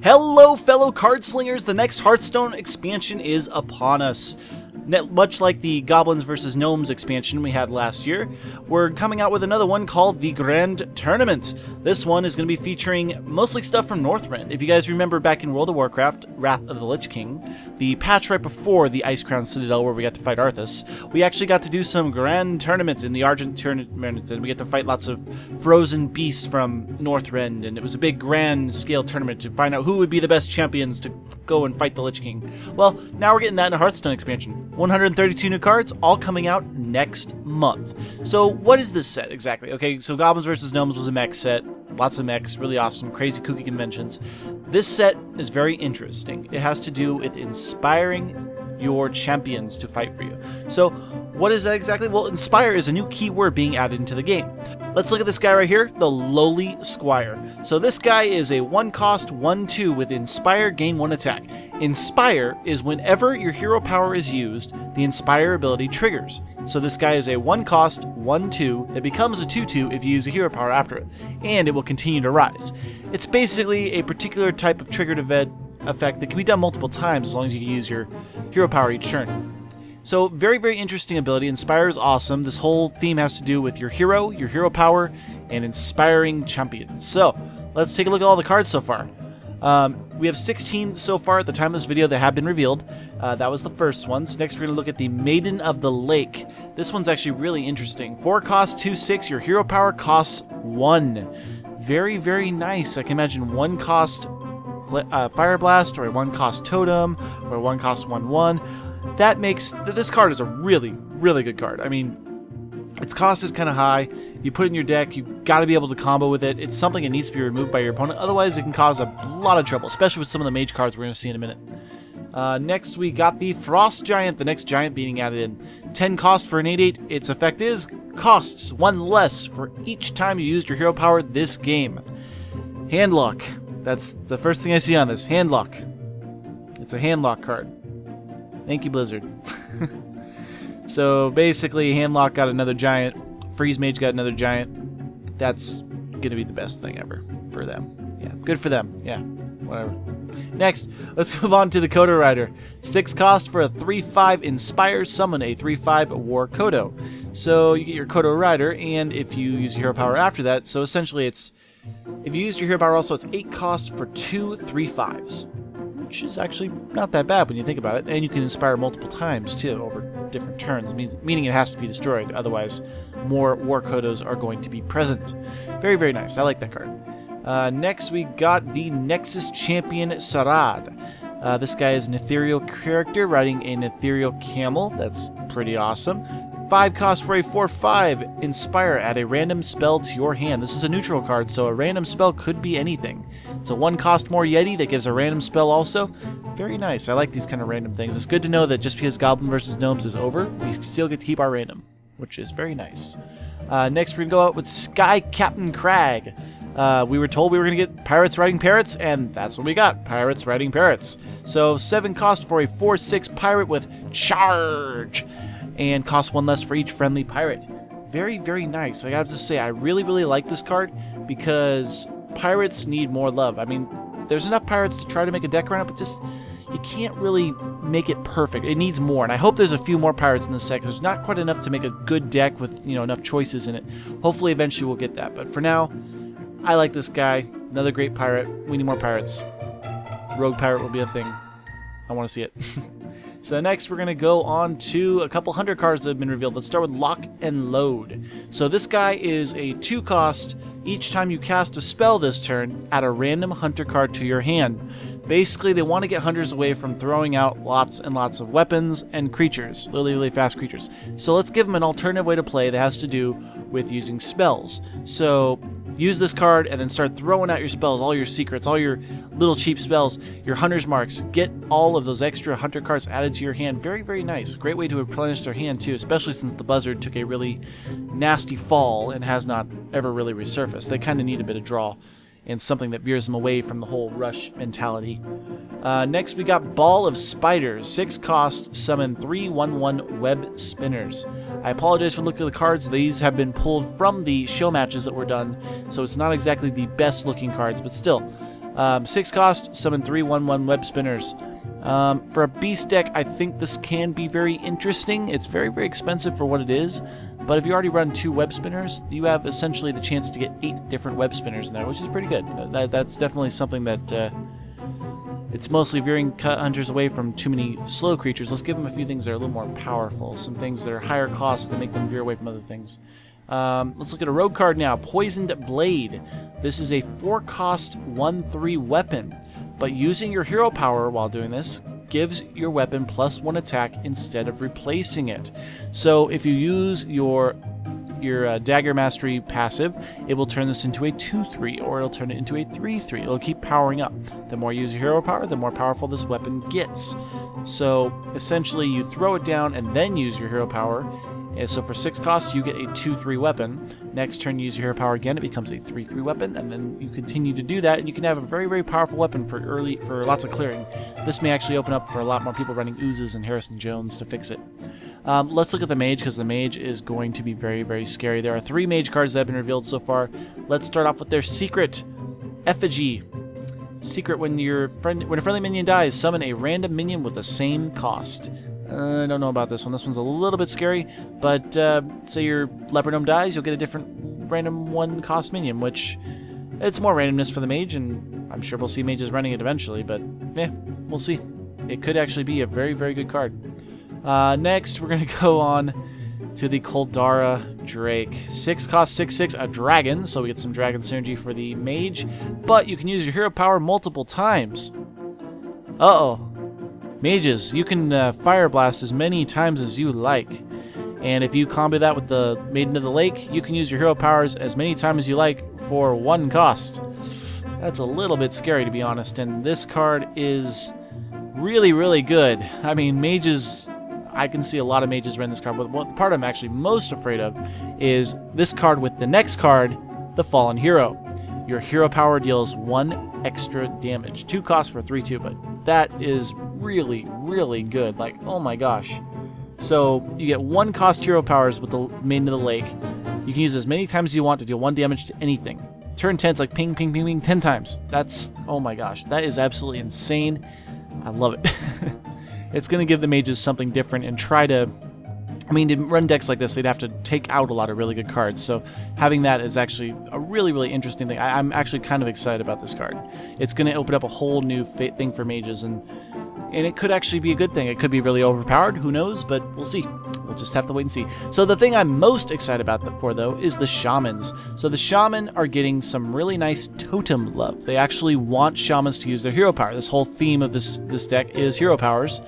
Hello fellow card slingers, the next Hearthstone expansion is upon us. Much like the Goblins vs. Gnomes expansion we had last year, we're coming out with another one called the Grand Tournament. This one is going to be featuring mostly stuff from Northrend. If you guys remember back in World of Warcraft, Wrath of the Lich King, the patch right before the Ice Crown Citadel where we got to fight Arthas, we actually got to do some Grand Tournament in the Argent Tournament, and we get to fight lots of frozen beasts from Northrend, and it was a big grand scale tournament to find out who would be the best champions to go and fight the Lich King. Well, now we're getting that in a Hearthstone expansion. 132 new cards, all coming out next month. So what is this set exactly? Okay, so Goblins vs. Gnomes was a mech set. Lots of mechs, really awesome, crazy kooky conventions. This set is very interesting. It has to do with inspiring your champions to fight for you. So what is that exactly? Well, inspire is a new keyword being added into the game. Let's look at this guy right here, the Lowly Squire. So this guy is a 1-cost 1/2 with Inspire, gain 1 attack. Inspire is whenever your hero power is used, the Inspire ability triggers. So this guy is a 1-cost 1/2 that becomes a 2/2 if you use a hero power after it, and it will continue to rise. It's basically a particular type of triggered event effect that can be done multiple times as long as you can use your hero power each turn. So very, very interesting ability. Inspire is awesome. This whole theme has to do with your hero power, and inspiring champions. So let's take a look at all the cards so far. We have 16 so far at the time of this video that have been revealed. That was the first one. So next we're going to look at the Maiden of the Lake. This one's actually really interesting. 4 cost 2/6. Your hero power costs 1. Very, very nice. I can imagine 1 cost Fire Blast, or a 1 cost Totem, or a 1 cost 1/1. That makes this card is a really, really good card. I mean, its cost is kind of high. You put it in your deck, you got to be able to combo with it. It's something that needs to be removed by your opponent. Otherwise, it can cause a lot of trouble, especially with some of the Mage cards we're going to see in a minute. Next, we got the Frost Giant, the next giant being added in. 10 cost for an 8/8. Its effect is costs 1 less for each time you used your hero power this game. Handlock. That's the first thing I see on this. Handlock. It's a handlock card. Thank you, Blizzard. So basically, Handlock got another giant. Freeze Mage got another giant. That's going to be the best thing ever for them. Yeah, good for them. Yeah, whatever. Next, let's move on to the Kodo Rider. 6 cost for a 3/5 Inspire, summon a 3/5 War Kodo. So you get your Kodo Rider, and if you use your hero power after that, so essentially it's, if you use your hero power also, it's 8 cost for 2 3/5s. Which is actually not that bad when you think about it, and you can inspire multiple times too over different turns, meaning it has to be destroyed, otherwise more War Kodos are going to be present. Very, very nice. I like that card. Next we got the Nexus Champion Sarad. This guy is an ethereal character riding an ethereal camel. That's pretty awesome. 5 cost for a 4/5 Inspire, add a random spell to your hand. This is a neutral card, so a random spell could be anything. It's a 1 cost more Yeti that gives a random spell also. Very nice. I like these kind of random things. It's good to know that just because Goblin vs. Gnomes is over, we still get to keep our random, which is very nice. Next we're going to go out with Sky Captain Crag. We were told we were going to get Pirates Riding Parrots, and that's what we got. Pirates Riding Parrots. So 7 cost for a 4/6 Pirate with Charge, and costs 1 less for each friendly pirate. Very, very nice. I have to say, I really, really like this card because pirates need more love. I mean, there's enough pirates to try to make a deck around it, but just, you can't really make it perfect. It needs more, and I hope there's a few more pirates in this set, because there's not quite enough to make a good deck with, you know, enough choices in it. Hopefully, eventually we'll get that, but for now, I like this guy. Another great pirate. We need more pirates. Rogue pirate will be a thing. I want to see it. So next we're going to go on to a couple 100 cards that have been revealed. Let's start with Lock and Load. So this guy is a 2 cost. Each time you cast a spell this turn, add a random hunter card to your hand. Basically, they want to get hunters away from throwing out lots and lots of weapons and creatures, really, really fast creatures. So let's give them an alternative way to play that has to do with using spells. So use this card and then start throwing out your spells, all your secrets, all your little cheap spells, your hunter's marks. Get all of those extra hunter cards added to your hand. Very, very nice. Great way to replenish their hand too, especially since the Buzzard took a really nasty fall and has not ever really resurfaced. They kind of need a bit of draw and something that veers them away from the whole rush mentality. Next we got Ball of Spiders. 6 cost, summon 3 1/1 Web Spinners. I apologize for looking at the cards. These have been pulled from the show matches that were done, so it's not exactly the best looking cards, but still. 6 cost, summon 3 1/1 web spinners. For a beast deck, I think this can be very interesting. It's very, very expensive for what it is, but if you already run 2 web spinners, you have essentially the chance to get 8 different web spinners in there, which is pretty good. That's definitely something that it's mostly veering hunters away from too many slow creatures. Let's give them a few things that are a little more powerful, some things that are higher cost that make them veer away from other things. Let's look at a rogue card now. Poisoned Blade. This is a 4 cost 1/3 weapon, but using your hero power while doing this gives your weapon +1 attack instead of replacing it. So if you use your Dagger Mastery passive, it will turn this into a 2/3, or it'll turn it into a 3/3. It'll keep powering up. The more you use your hero power, the more powerful this weapon gets. So essentially you throw it down and then use your hero power. And so for 6 cost, you get a 2/3 weapon. Next turn, you use your hero power again, it becomes a 3/3 weapon, and then you continue to do that, and you can have a very, very powerful weapon for lots of clearing. This may actually open up for a lot more people running Oozes and Harrison Jones to fix it. Let's look at the Mage, because the Mage is going to be very, very scary. There are 3 Mage cards that have been revealed so far. Let's start off with their Secret. Effigy. Secret: when a friendly minion dies, summon a random minion with the same cost. I don't know about this one. This one's a little bit scary, but say your Leopard Gnome dies, you'll get a different random 1 cost minion, which it's more randomness for the Mage, and I'm sure we'll see Mages running it eventually, but we'll see. It could actually be a very, very good card. Next, we're going to go on to the Koldara Drake. 6 cost 6/6, a dragon, so we get some dragon synergy for the Mage, but you can use your hero power multiple times. Uh-oh. Mages, you can Fire Blast as many times as you like. And if you combo that with the Maiden of the Lake, you can use your hero powers as many times as you like for 1 cost. That's a little bit scary, to be honest, and this card is really, really good. I mean, Mages, I can see a lot of Mages run this card, but the part I'm actually most afraid of is this card with the next card, the Fallen Hero. Your hero power deals 1 extra damage. 2 costs for 3/2, but that is really, really good. Like, oh my gosh. So you get 1 cost hero powers with the Maiden of the Lake. You can use as many times as you want to deal 1 damage to anything. Turn 10, it's like ping, ping, ping, ping 10 times. That's, oh my gosh, that is absolutely insane. I love it. It's going to give the Mages something different and try to, I mean, to run decks like this, they'd have to take out a lot of really good cards. So having that is actually a really, really interesting thing. I'm actually kind of excited about this card. It's going to open up a whole new thing for Mages, and it could actually be a good thing. It could be really overpowered, who knows, but we'll see. We'll just have to wait and see. So the thing I'm most excited about for, though, is the Shamans. So the Shaman are getting some really nice totem love. They actually want Shamans to use their hero power. This whole theme of this deck is hero powers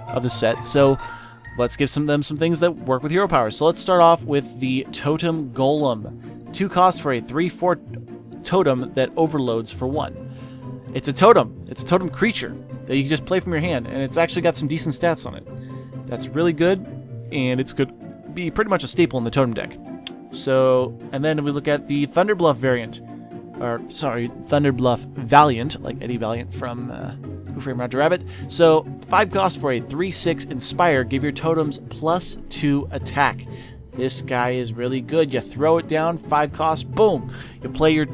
of the set. So let's give them some things that work with hero powers. So let's start off with the Totem Golem. 2 cost for a 3/4 totem that overloads for 1. It's a totem. It's a totem creature that you can just play from your hand, and it's actually got some decent stats on it. That's really good, and it's going to be pretty much a staple in the totem deck. So, and then if we look at the Thunderbluff variant, or sorry, Thunderbluff Valiant, like Eddie Valiant from Who Framed Roger Rabbit. So 5 cost for a 3/6 Inspire. Give your totems +2 attack. This guy is really good. You throw it down, 5 cost, boom. You play your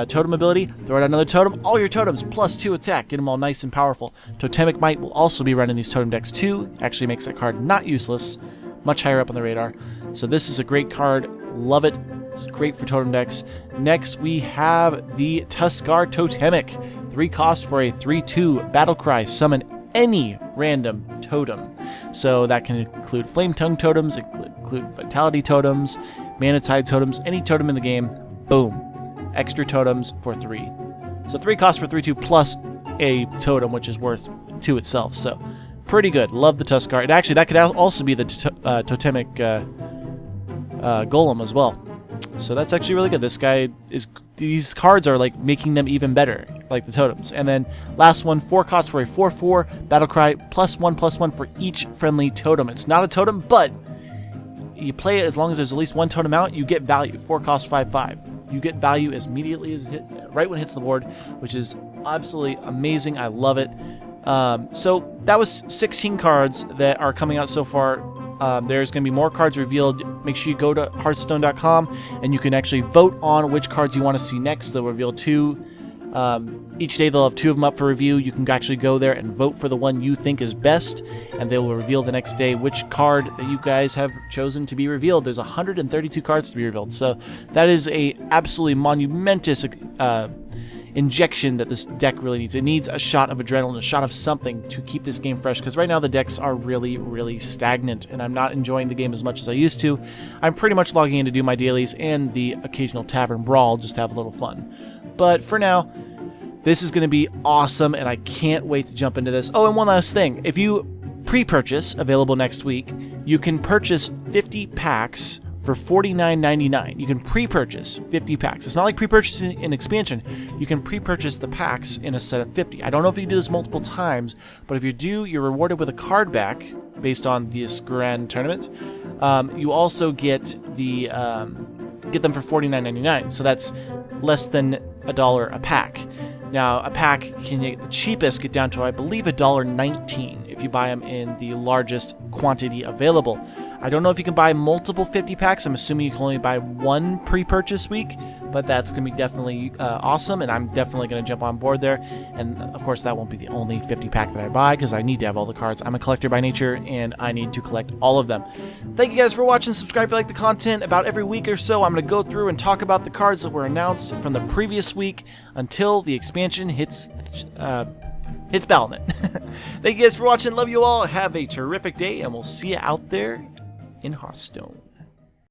totem ability, throw out another totem, all your totems +2 attack. Get them all nice and powerful. Totemic Might will also be running these totem decks too. Actually makes that card not useless. Much higher up on the radar. So this is a great card. Love it. It's great for totem decks. Next we have the Tuskar Totemic. 3 cost for a 3/2 Battlecry. Summon any random totem. So that can include Flame Tongue totems, include Vitality totems, Manatide totems, any totem in the game. Boom. Extra totems for 3. So 3 cost for 3/2 plus a totem, which is worth 2 itself. So pretty good. Love the Tuskar. And actually, that could also be the Totemic Golem as well. So that's actually really good. This guy is, these cards are like making them even better, like the totems. And then last one, 4 cost for a 4/4 Battlecry, +1/+1 for each friendly totem. It's not a totem, but you play it as long as there's at least 1 totem out, you get value. 4 cost 5/5. You get value as immediately as right when it hits the board, which is absolutely amazing. I love it. So that was 16 cards that are coming out so far. There's going to be more cards revealed. Make sure you go to Hearthstone.com and you can actually vote on which cards you want to see next. They'll reveal 2 Each day they'll have 2 of them up for review. You can actually go there and vote for the one you think is best, and they will reveal the next day which card that you guys have chosen to be revealed. There's 132 cards to be revealed, so that is a absolutely monumentous injection that this deck really needs. It needs a shot of adrenaline, a shot of something to keep this game fresh, because right now the decks are really, really stagnant, and I'm not enjoying the game as much as I used to. I'm pretty much logging in to do my dailies and the occasional tavern brawl just to have a little fun. But for now, this is going to be awesome, and I can't wait to jump into this. Oh, and one last thing. If you pre-purchase, available next week, you can purchase 50 packs for $49.99. You can pre-purchase 50 packs. It's not like pre-purchasing an expansion. You can pre-purchase the packs in a set of 50. I don't know if you can do this multiple times, but if you do, you're rewarded with a card back based on this grand tournament. You also get them for $49.99. So that's less than $1 a pack. Now, a pack can get the cheapest get down to, I believe, $1.19 if you buy them in the largest quantity available. I don't know if you can buy multiple 50 packs. I'm assuming you can only buy one pre-purchase week, but that's going to be definitely awesome, and I'm definitely going to jump on board there. And, of course, that won't be the only 50 pack that I buy, because I need to have all the cards. I'm a collector by nature, and I need to collect all of them. Thank you guys for watching. Subscribe if you like the content. About every week or so, I'm going to go through and talk about the cards that were announced from the previous week until the expansion hits Battle.net. Thank you guys for watching. Love you all. Have a terrific day, and we'll see you out there in Hearthstone.